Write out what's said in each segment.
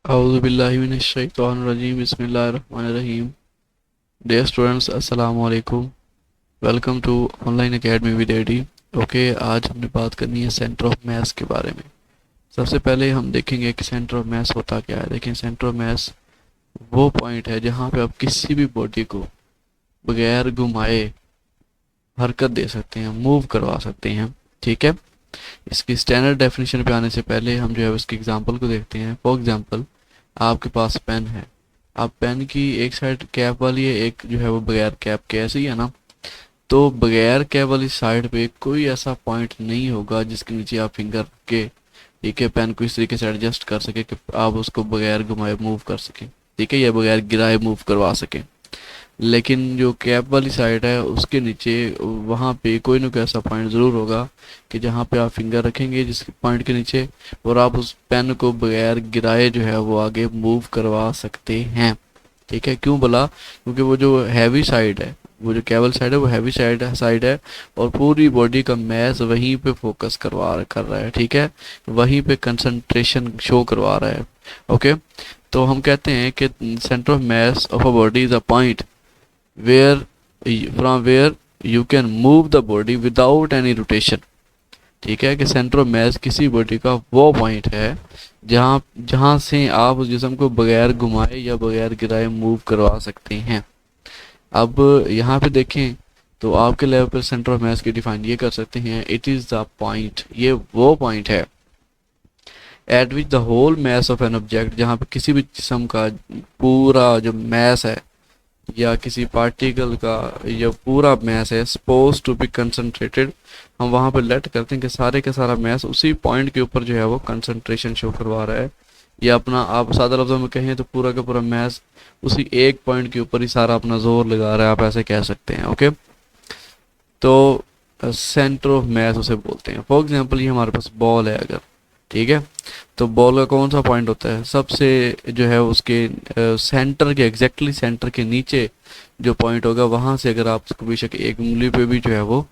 A'udhu billahi minash shaitanir rajim. Bismillahir rahmanir rahim. Dear students, assalamu alaikum. Welcome to Online Academy with AD. Okay, आज हमने बात करनी है centre of mess के बारे में। सबसे पहले हम देखेंगे कि सेंटर ऑफ मैस होता क्या है। देखें, सेंटर ऑफ मैस वो पॉइंट है जहाँ पे आप किसी भी बॉडी को बगैर घुमाए हरकत दे सकते हैं, मूव करवा सकते हैं। ठीक है, इसकी स्टैंडर्ड डेफिनेशन पे आने से पहले हम जो है उसकी एग्जांपल को देखते हैं। फॉर एग्जांपल, आपके पास पेन है। आप पेन की एक साइड कैप वाली है, एक जो है वो बगैर कैप के, ऐसे ही है ना। तो बगैर कैप वाली साइड पे कोई ऐसा पॉइंट नहीं होगा जिसके नीचे आप फिंगर रख के, ठीक है, पेन को इस तरीके से एडजस्ट कर सके कि आप उसको बगैर घुमाए मूव कर सकें, ठीक है, या बगैर गिराए मूव करवा सकें। लेकिन जो कैप वाली साइड है उसके नीचे वहाँ पे कोई ना कोई ऐसा पॉइंट ज़रूर होगा कि जहाँ पे आप फिंगर रखेंगे जिस पॉइंट के नीचे, और आप उस पेन को बगैर गिराए जो है वो आगे मूव करवा सकते हैं। ठीक है, क्यों बोला? क्योंकि वो जो हैवी साइड है, वो जो कैबल साइड है वो हैवी साइड है और पूरी बॉडी का मैस वहीं पे फोकस कर रहा है। ठीक है, वहीं पे कंसंट्रेशन शो करवा रहा है। ओके, तो हम कहते हैं कि centre of mass of a body is a point where from where you can move the body without any rotation। ठीक है, कि सेंटर ऑफ मैस किसी बॉडी का वो पॉइंट है जहाँ जहाँ से आप उस जिस्म को बगैर घुमाए या बगैर गिराए मूव करवा सकते हैं। अब यहाँ पे देखें तो आपके लेवल पर सेंटर ऑफ मैस की डिफाइन ये कर सकते हैं, इट इज़ द पॉइंट, ये वो पॉइंट है at which the whole mass of an object, जहाँ पे किसी भी जिस्म का पूरा जो मैस है या किसी पार्टिकल का या पूरा मैस है सपोज टू बी कंसंट्रेटेड, हम वहाँ पे लेट करते हैं कि सारे का सारा मैस उसी पॉइंट के ऊपर जो है वो कंसंट्रेशन शो करवा रहा है, या अपना आप सादा लफ्ज़ों में कहें तो पूरा का पूरा मैस उसी एक पॉइंट के ऊपर ही सारा अपना जोर लगा रहा है, आप ऐसे कह सकते हैं। ओके, तो सेंटर ऑफ मैस उसे बोलते हैं। फॉर एग्जांपल, ये हमारे पास बॉल है अगर, ठीक है, तो बॉल का कौन सा पॉइंट होता है? सबसे जो है उसके सेंटर के एग्जैक्टली सेंटर के नीचे जो पॉइंट होगा, वहां से अगर आप उसको बेशक एक उंगली पे भी जो है वो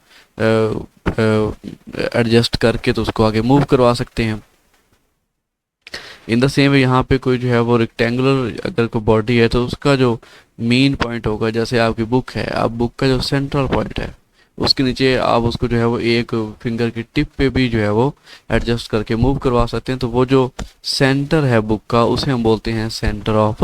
एडजस्ट करके तो उसको आगे मूव करवा सकते हैं। इन द सेम वे यहाँ पे कोई जो है वो रेक्टेंगुलर अगर कोई बॉडी है तो उसका जो मेन पॉइंट होगा, जैसे आपकी बुक है, आप बुक का जो सेंट्रल पॉइंट है उसके नीचे आप उसको जो है वो एक फिंगर की टिप पे भी जो है वो एडजस्ट करके मूव करवा सकते हैं। तो वो जो सेंटर है बुक का उसे हम बोलते हैं सेंटर ऑफ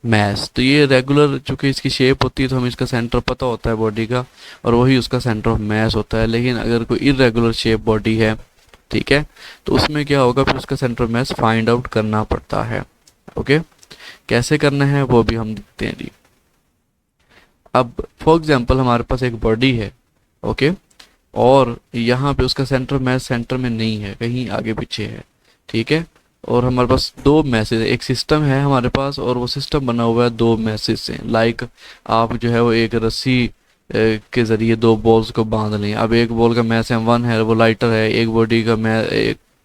मैस। तो ये रेगुलर चूंकि इसकी शेप होती है तो हमें इसका सेंटर पता होता है बॉडी का, और वही उसका सेंटर ऑफ मैस होता है। लेकिन अगर कोई इरेगुलर शेप बॉडी है, ठीक है, तो उसमें क्या होगा, फिर उसका centre of mass find out करना पड़ता है। ओके, कैसे करना है वो भी हम देखते हैं जी। अब फॉर एग्जांपल, हमारे पास एक बॉडी है, ओके, और यहाँ पे उसका सेंटर मैस सेंटर में नहीं है, कहीं आगे पीछे है। ठीक है, और हमारे पास दो मैसेज है, एक सिस्टम है हमारे पास और वो सिस्टम बना हुआ है दो मैसेज से। लाइक आप जो है वो एक रस्सी के जरिए दो बॉल्स को बांध लें। अब एक बॉल का मैस M1 है, वो लाइटर है, एक बॉडी का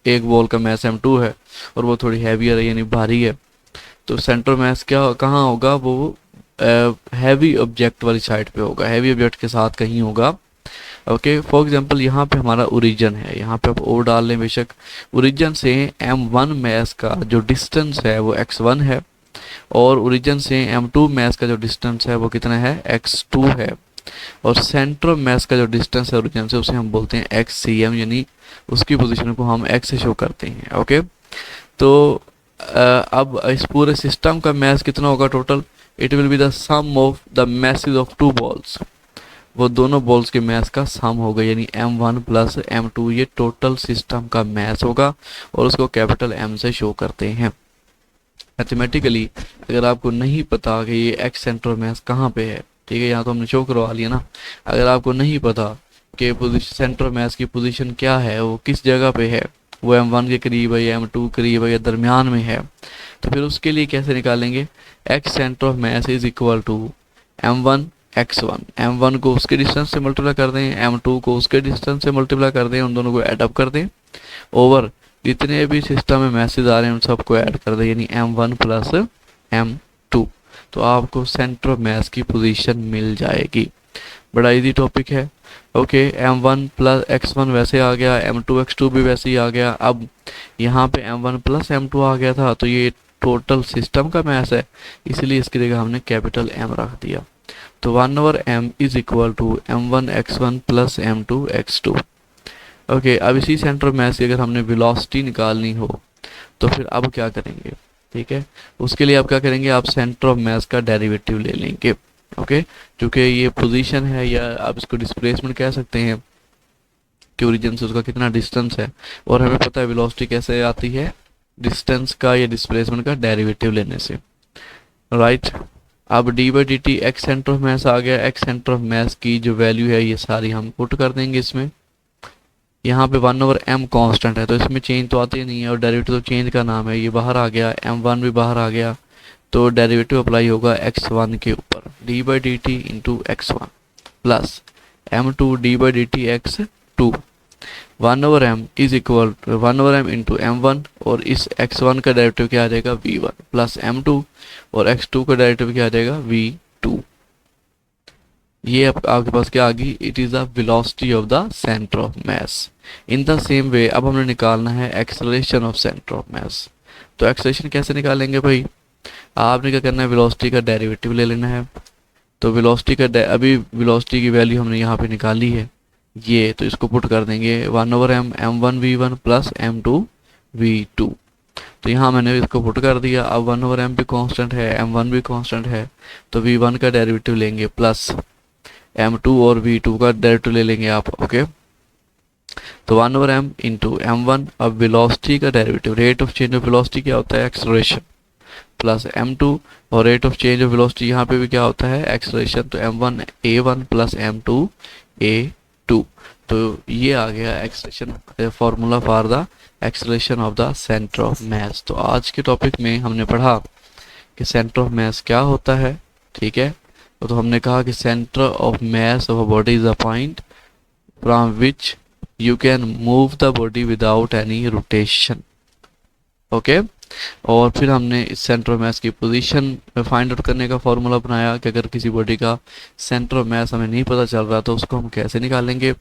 एक बॉल का मैस M2 है और वो थोड़ी हैवियर है, यानी भारी है। तो सेंटर मैस क्या कहाँ होगा? वो हैवी ऑब्जेक्ट वाली साइड पे होगा, हैवी ऑब्जेक्ट के साथ कहीं होगा। ओके, फॉर एग्जांपल यहाँ पे हमारा ओरिजिन है, यहाँ पे आप ओ डाल लें बेशक। ओरिजिन से M1 मैस का जो डिस्टेंस है वो x1 है, और ओरिजिन से M2 मैस का जो डिस्टेंस है वो कितना है? x2 है। और सेंटर ऑफ मैस का जो डिस्टेंस है ओरिजिन से उसे हम बोलते हैं xcm, यानी उसकी पोजीशन को हम x से शो करते हैं। ओके, तो अब इस पूरे सिस्टम का मैस कितना होगा total? It will be the sum of the masses of two balls. वो दोनों बॉल्स के मैस का सम होगा, यानी M1 प्लस M2, ये टोटल सिस्टम का मैस होगा और उसको कैपिटल M से शो करते हैं। मैथमेटिकली अगर आपको नहीं पता कि ये एक्स सेंटर मैस कहाँ पे है, ठीक है, यहाँ तो हमने शो करवा लिया ना। अगर आपको नहीं पता कि पोजीशन सेंटर मैस की पोजीशन क्या है, वो किस जगह पे है, वो M1 के करीब है या M2 करीब है या दरमियान में है, तो फिर उसके लिए कैसे निकालेंगे? X centre of mass is equal to M1 x1, M1 को उसके डिस्टेंस से मल्टीप्लाई कर दें, M2 को उसके डिस्टेंस से मल्टीप्लाई कर दें, उन दोनों को एडअप कर दें, ओवर जितने भी सिस्टम में मैसेज आ रहे हैं उन सबको ऐड कर दें, यानी M1 प्लस M2। तो आपको सेंटर ऑफ मैस की पोजीशन मिल जाएगी। बड़ा इजी टॉपिक है। ओके, M1 प्लस x1 वैसे आ गया, M2 x2 भी वैसे ही आ गया। अब यहाँ पे M1 प्लस M2 आ गया था, तो ये टोटल सिस्टम का मास है, इसलिए इसकी जगह हमने कैपिटल M रख दिया। तो 1/m is equal to m1x1 plus m2x2। Okay, अब इसी सेंटर ऑफ मास की अगर हमने वेलोसिटी निकालनी हो तो फिर अब क्या करेंगे, ठीक है, उसके लिए आप क्या करेंगे, आप सेंटर ऑफ मास का डेरिवेटिव ले लेंगे। ओके, क्योंकि ये पोजीशन है या आप इसको डिस्प्लेसमेंट कह सकते हैं कि ओरिजिन से उसका कितना डिस्टेंस है, और हमें पता है वेलोसिटी कैसे आती है, डिस्टेंस का या डिस्प्लेसमेंट का डेरिवेटिव लेने से, राइट। अब d by d t x centre of mass आ गया, एक्स सेंटर ऑफ मास की जो वैल्यू है ये सारी हम पुट कर देंगे इसमें। यहाँ पे 1/m कांस्टेंट है तो इसमें चेंज तो आती नहीं है, और डेरिवेटिव तो चेंज का नाम है, ये बाहर आ गया, m1 भी बाहर आ गया, तो डेरिवेटिव अप्लाई होगा x1 के ऊपर, D by d T into x1 plus m2 D by d T x2। 1/m is equal 1/m into m1, और इस x1 का डेरिवेटिव क्या आ जाएगा v1 प्लस m2, और x2 का डेरिवेटिव क्या आ जाएगा v2। ये आपके पास क्या आ गई, it is the velocity of the centre of mass. In the same way अब हमने निकालना है एक्सेलरेशन ऑफ सेंटर ऑफ मास। तो एक्सेलरेशन कैसे निकालेंगे भाई, आपने क्या करना है, वेलोसिटी का डेरिवेटिव ले लेना है। तो वेलोसिटी का अभी वेलोसिटी की वैल्यू हमने यहाँ पे निकाली है ये, तो इसको पुट कर देंगे 1/m m1 v1 plus m2 v2। तो यहाँ मैंने इसको पुट कर दिया। अब 1/m भी कांस्टेंट है, m1 भी कांस्टेंट है, तो v1 का डेरिवेटिव लेंगे प्लस m2 और v2 का डेरिवेटिव ले लेंगे आप। ओके, तो 1/m इंटू m1, अब वेलोसिटी का derivative, rate of change of velocity क्या होता है, एक्सेलरेशन, प्लस m2, और rate of change of velocity यहाँ पे भी क्या होता है, एक्सेलरेशन, तो m1 a1 plus m2 a2। तो ये आ गया acceleration formula for the acceleration of the centre of मास। तो आज के टॉपिक में हमने पढ़ा कि सेंटर ऑफ मास क्या होता है, ठीक है। तो हमने कहा कि centre of mass of a body is a point from which you can move the body without any rotation. Okay, और फिर हमने इस सेंटर ऑफ मास की पोजीशन फाइंड आउट करने का फॉर्मूला बनाया कि अगर किसी बॉडी का सेंटर ऑफ मास हमें नहीं पता चल रहा तो उसको हम कैसे निकालेंगे।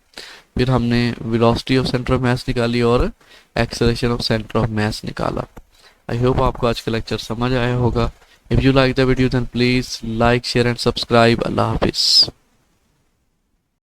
फिर हमने velocity of centre of mass निकाली और acceleration of centre of mass निकाला। आई होप आपको आज का लेक्चर समझ आया होगा। If you like the video then please like, share and subscribe. अल्लाह हाफिज।